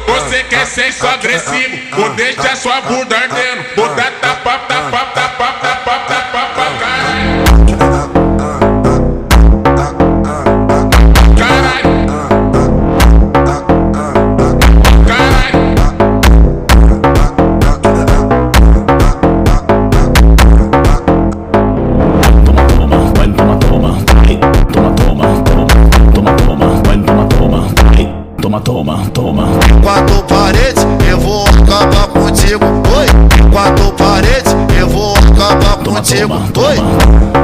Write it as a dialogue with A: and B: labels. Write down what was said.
A: Você quer sexo agressivo, vou deixar sua bunda ardendo. Vou dar tapa, tapa, tapa, tapa, tapa, caralho. Caralho. Caralho.
B: Toma. Quatro paredes, eu vou acabar contigo. Oi, quatro paredes, eu vou acabar contigo. Oi.